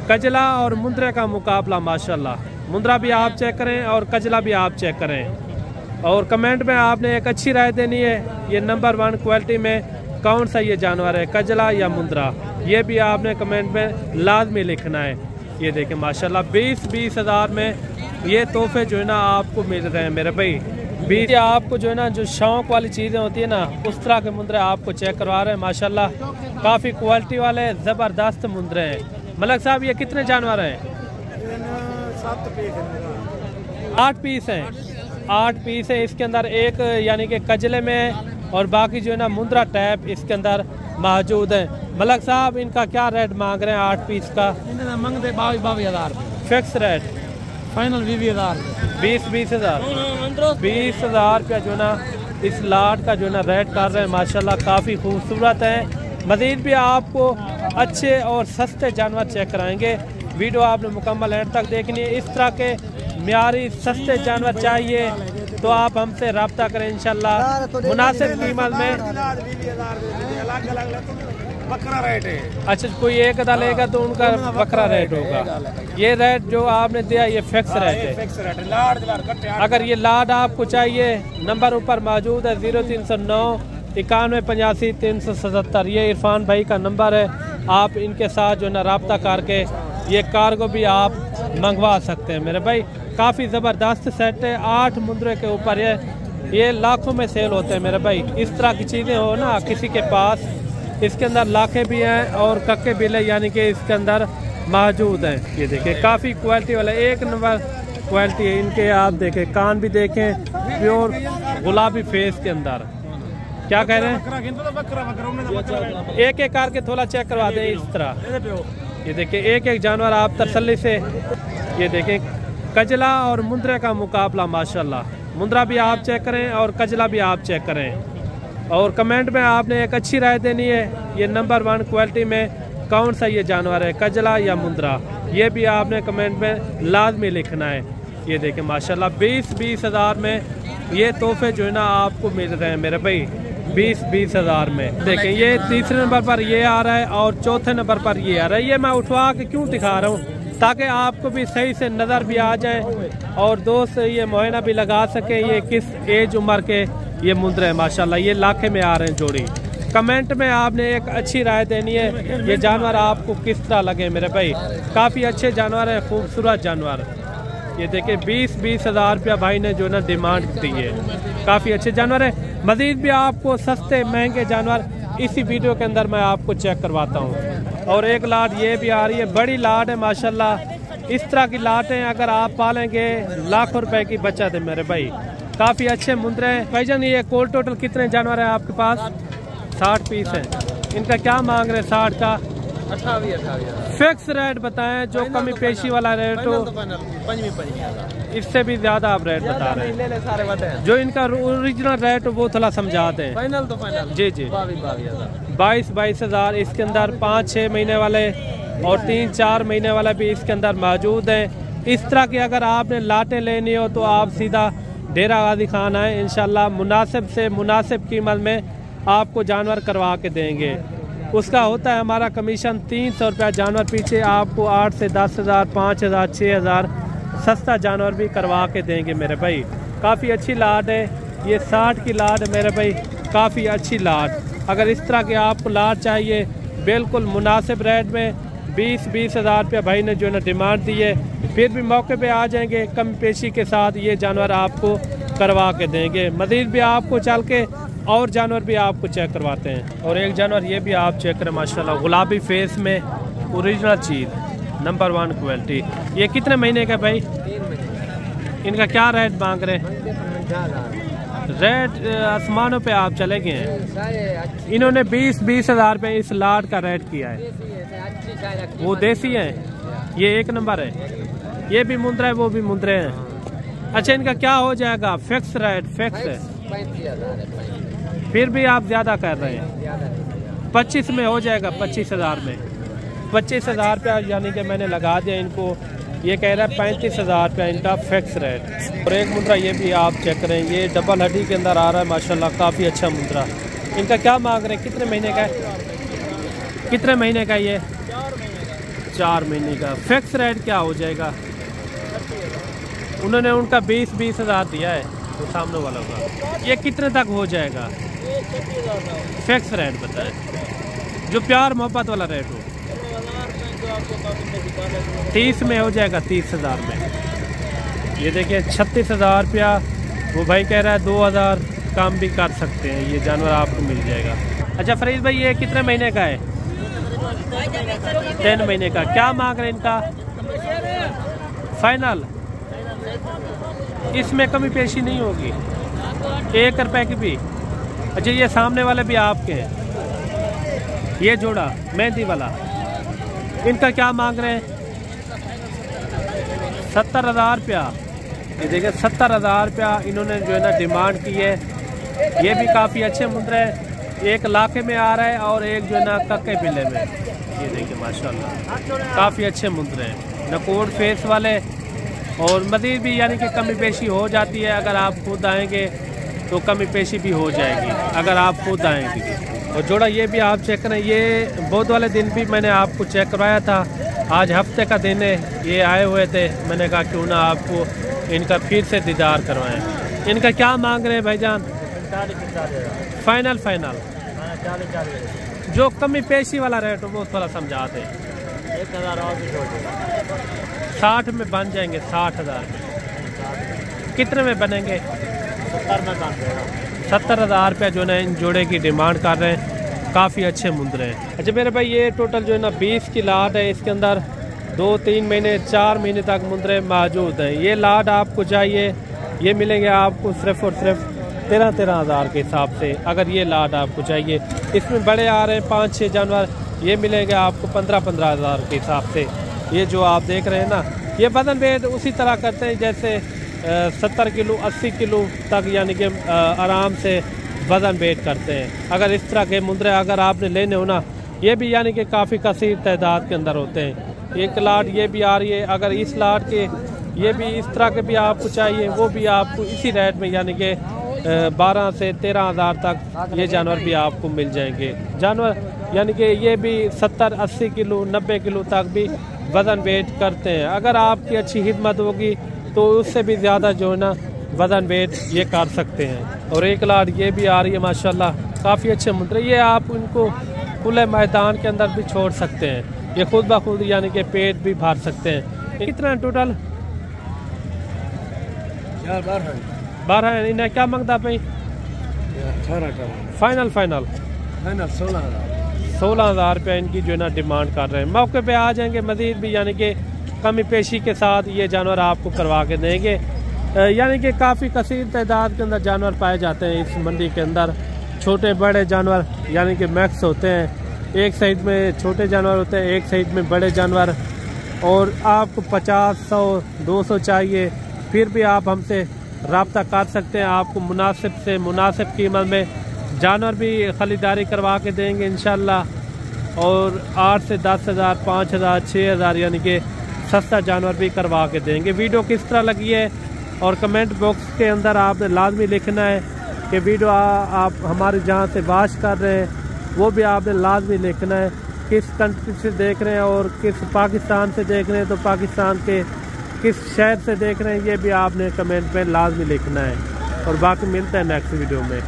कजला और मुंद्रे का मुकाबला माशाल्लाह। मुंद्रा भी आप चेक करें और कजला भी आप चेक करें और कमेंट में आपने एक अच्छी राय देनी है। ये नंबर 1 क्वालिटी में कौन सा ये जानवर है, कजला या मुंद्रा, ये भी आपने कमेंट में लाजमी लिखना है। ये देखें माशाल्लाह 20-20 हज़ार में ये तोहफे जो है ना आपको मिल रहे हैं मेरे भाई। 20 आपको जो है ना जो शौक वाली चीज़ें होती है ना, उस तरह के मुंद्रे आपको चेक करवा रहे हैं माशाल्लाह। काफ़ी क्वालिटी वाले ज़बरदस्त मुंद्रे हैं। मलक साहब ये कितने जानवर हैं? 8 पीस हैं। 8 पीस है इसके अंदर, एक यानी कि कजले में और बाकी जो है ना मुंद्रा टैप इसके अंदर मौजूद है। मलक साहब इनका क्या रेट मांग रहे हैं 8 पीस का? मांगते 22 हज़ार फिक्स रेट, फाइनल 20 हज़ार 20 हज़ार 20 हज़ार रुपया जो है ना इस लाट का जो है ना रेट कर रहे हैं माशाल्लाह। काफ़ी खूबसूरत है। मज़ीद भी आपको अच्छे और सस्ते जानवर चेक कराएंगे। वीडियो आपने मुकम्मल एंड तक देखनी है। इस तरह के म्यारी सस्ते जानवर चाहिए तो आप हमसे रब्ता करें इंशाल्लाह मुनासिब कीमत में। बकरा रेट है। अच्छा, कोई एक अदा लेगा तो उनका बकरा रेट होगा। ये रेट जो आपने दिया ये फिक्स रेट है। अगर ये लाड आपको चाहिए, नंबर ऊपर मौजूद है 0309 91 85 377। ये इरफान भाई का नंबर है। आप इनके साथ जो है ना रब्ता करके ये कार्गो भी आप मंगवा सकते हैं मेरे भाई। काफ़ी ज़बरदस्त सेट है। 8 मुंद्रे के ऊपर ये लाखों में सेल होते हैं मेरे भाई। इस तरह की चीज़ें हो ना किसी के पास, इसके अंदर लाखे भी हैं और कक्के बिले यानी कि इसके अंदर मौजूद हैं। ये देखिए काफ़ी क्वालिटी वाला, एक नंबर क्वालिटी है इनके। आप देखें कान भी देखें, प्योर गुलाबी फेस के अंदर। क्या कह रहे हैं? एक एक करके थोड़ा चेक करवा दें इस तरह। ये देखिए एक एक जानवर आप तसल्ली से। ये देखें कजला और मुंद्रे का मुकाबला माशाल्लाह। मुंद्रा भी आप चेक करें और कजला भी आप चेक करें और कमेंट में आपने एक अच्छी राय देनी है। ये नंबर 1 क्वालिटी में कौन सा ये जानवर है, कजला या मुंद्रा, ये भी आपने कमेंट में लाजमी लिखना है। ये देखें माशाल्लाह 20-20 हज़ार में ये तोहफे जो है ना आपको मिल रहे हैं मेरे भाई। 20-20 हज़ार में। देखें ये तीसरे नंबर पर ये आ रहा है और चौथे नंबर पर ये आ रहा है। ये मैं उठवा के क्यों दिखा रहा हूँ ताकि आपको भी सही से नज़र भी आ जाए और दोस्त ये मुआयना भी लगा सके ये किस एज उम्र के ये मुंद्रे हैं माशाल्लाह। ये लाखे में आ रहे हैं जोड़ी। कमेंट में आपने एक अच्छी राय देनी है। ये जानवर आपको किस तरह लगे मेरे भाई। काफ़ी अच्छे जानवर हैं, खूबसूरत जानवर। ये देखिए 20-20 हज़ार रुपया भाई ने जो ना डिमांड दी है। काफ़ी अच्छे जानवर है। मज़ीद भी आपको सस्ते महंगे जानवर इसी वीडियो के अंदर मैं आपको चेक करवाता हूँ। और एक लाट ये भी आ रही है, बड़ी लाट है माशाल्लाह। इस तरह की लाटें अगर आप पालेंगे लाखों रुपए की बचत है मेरे भाई। काफ़ी अच्छे मुंद्रे हैं भाईजान। ये कोल टोटल कितने जानवर हैं आपके पास? 60 पीस हैं। इनका क्या मांग रहे हैं 60 का? 28 फिक्स रेट बताएं, जो कमी पेशी वाला रेट हो। इससे भी ज्यादा आप रेट बता रहे हैं। जो इनका ओरिजिनल रेट हो वो थोड़ा समझाते हैं। फाइनल तो फाइनल जी जी 22-22 हज़ार। इसके अंदर 5-6 महीने वाले और 3-4 महीने वाले भी इसके अंदर मौजूद हैं। इस तरह की अगर आपने लाटें लेनी हो तो आप सीधा डेरा गाजी खान आए, इंशाल्लाह मुनासिब से मुनासिब कीमत में आपको जानवर करवा के देंगे। उसका होता है हमारा कमीशन 300 रुपया जानवर पीछे। आपको 8 से 10 हज़ार, 5 हज़ार, 6 हज़ार सस्ता जानवर भी करवा के देंगे मेरे भाई। काफ़ी अच्छी लाट है ये। 60 की लाट है मेरे भाई, काफ़ी अच्छी लाट। अगर इस तरह के आपको लाट चाहिए बिल्कुल मुनासिब रेट में 20-20 हज़ार रुपया भाई ने जो है ना डिमांड दी है, फिर भी मौके पे आ जाएंगे कम पेशी के साथ ये जानवर आपको करवा के देंगे। मज़ीद भी आपको चल के और जानवर भी आपको चेक करवाते हैं। और एक जानवर ये भी आप चेक करें माशाल्लाह, गुलाबी फेस में ओरिजिनल चीज़, नंबर 1 क्वालिटी। ये कितने महीने का भाई? 3 महीने। इनका क्या रेट मांग रहे हैं? रेट आसमानों पे आप चले गए हैं। इन्होंने 20-20 हज़ार रुपये इस लाट का रेट किया है। वो देसी है, ये एक नंबर है। ये भी मुंद्रा है, वो भी मुंद्रे हैं। अच्छा इनका क्या हो जाएगा? फिक्स रेट फिक्स है। 35,000 फिर भी आप ज्यादा कर रहे हैं। 25 में हो जाएगा, 25 हज़ार में। 25 हज़ार रुपया यानी कि मैंने लगा दिया इनको। ये कह रहा है 35 हज़ार रुपया इनका फिक्स रेट। और एक मुंद्रा ये भी आप चेक करें, ये डबल हड्डी के अंदर आ रहा है माशाल्लाह, काफ़ी अच्छा मुंद्रा। इनका क्या मांग रहे हैं? कितने महीने का है? कितने महीने का ये? 4 महीने का। फिक्स रेट क्या हो जाएगा? उन्होंने उनका 20 हज़ार दिया है तो सामने वाला का। ये कितने तक हो जाएगा? फिक्स रेट बताएं, जो प्यार मोहब्बत वाला रेट हो। 30 में हो जाएगा, 30 हज़ार में। ये देखिए 36 हज़ार रुपया वो भाई कह रहा है, 2000 कम भी कर सकते हैं, ये जानवर आपको मिल जाएगा। अच्छा फरीद भाई, ये कितने महीने का है? 10 महीने का। क्या मांग रहे हैं इनका? फाइनल? इसमें कमी पेशी नहीं होगी 1 रुपए की भी? अच्छा, ये सामने वाले भी आपके हैं, ये जोड़ा मेहंदी वाला, इनका क्या मांग रहे हैं? 70 हज़ार रुपया। ये देखिए 70 हज़ार रुपया इन्होंने जो है ना डिमांड की है। ये भी काफ़ी अच्छे मुंद्रे हैं, एक लाखे में आ रहा है और एक जो है ना कक्के बिल्ले में। ये देखिए माशाल्लाह काफ़ी अच्छे मुंद्रे हैं, नकोड़ फेस वाले। और मज़ीद भी यानी कि कमी पेशी हो जाती है, अगर आप खुद आएंगे तो कमी पेशी भी हो जाएगी अगर आप खुद आएंगे। और जोड़ा ये भी आप चेक करें, ये बुध वाले दिन भी मैंने आपको चेक करवाया था, आज हफ्ते का दिन है, ये आए हुए थे। मैंने कहा क्यों ना आपको इनका फिर से दीदार करवाएं। इनका क्या मांग रहे हैं भाईजान? फाइनल? फाइनल जो कमी पेशी वाला रेट हो वो थोड़ा समझा दें। 1000 और भी छोड़ देगा, 60 में बन जाएंगे। 60 हज़ार में कितने में बनेंगे? 70 में बन जाएगा। 70 हज़ार रुपया जो है इन जोड़े की डिमांड कर रहे हैं, काफ़ी अच्छे मुंद्रे हैं। अच्छा मेरे भाई, ये टोटल जो है ना 20 की लाट है, इसके अंदर 2, 3 महीने, 4 महीने तक मुंद्रे मौजूद हैं। ये लाट आपको चाहिए, ये मिलेंगे आपको सिर्फ और सिर्फ 13 हज़ार के हिसाब से। अगर ये लाट आपको चाहिए, इसमें बड़े आ रहे हैं 5-6 जानवर, ये मिलेंगे आपको 15 हज़ार के हिसाब से। ये जो आप देख रहे हैं ना, ये वजन वेट उसी तरह करते हैं जैसे 70 किलो 80 किलो तक यानी कि आराम से वज़न वेट करते हैं। अगर इस तरह के मुंद्रे अगर आपने लेने हो ना, ये भी यानी कि काफ़ी कसीर तादाद के अंदर होते हैं। एक लाट ये भी आ रही है, अगर इस लाट के ये भी इस तरह के भी आपको चाहिए, वो भी आपको इसी रेट में यानी कि 12 से 13 हज़ार तक ये जानवर भी आपको मिल जाएंगे। जानवर यानी कि ये भी 70-80 किलो 90 किलो तक भी वज़न वेट करते हैं। अगर आपकी अच्छी हिम्मत होगी तो उससे भी ज़्यादा जो है ना वज़न वेट ये कर सकते हैं। और एक लाट ये भी आ रही है माशाल्लाह, काफ़ी अच्छे मुंद्रे। ये आप इनको खुले मैदान के अंदर भी छोड़ सकते हैं, ये खुद ब खुद यानी कि पेट भी भर सकते हैं। कितना टोटल? 12 है। इन्हें क्या मांगता भाई? 18 फाइनल? फाइनल 16 हज़ार रुपया इनकी जो है ना डिमांड कर रहे हैं। मौके पे आ जाएंगे, मज़ीद भी यानी कि कमी पेशी के साथ ये जानवर आपको करवा के देंगे। यानी कि काफ़ी कसीर तादाद के अंदर जानवर पाए जाते हैं इस मंडी के अंदर। छोटे बड़े जानवर यानी कि मैक्स होते हैं, एक साइड में छोटे जानवर होते हैं, एक साइड में बड़े जानवर। और आपको 50, 100, 200 चाहिए, फिर भी आप हमसे रब्ता कर सकते हैं। आपको मुनासिब से मुनासिब कीमत में जानवर भी ख़रीदारी करवा के देंगे इंशाल्लाह। और 8 से 10 हज़ार, 5 हज़ार, 6 हज़ार यानी कि सस्ता जानवर भी करवा के देंगे। वीडियो किस तरह लगी है और कमेंट बॉक्स के अंदर आपने लाजमी लिखना है कि वीडियो आप हमारे जहाँ से वॉच कर रहे हैं वो भी आपने लाजमी लिखना है, किस कंट्री से देख रहे हैं और किस पाकिस्तान से देख रहे हैं तो पाकिस्तान के किस शहर से देख रहे हैं ये भी आपने कमेंट में लाजमी लिखना है। और बाकी मिलते हैं नेक्स्ट वीडियो में।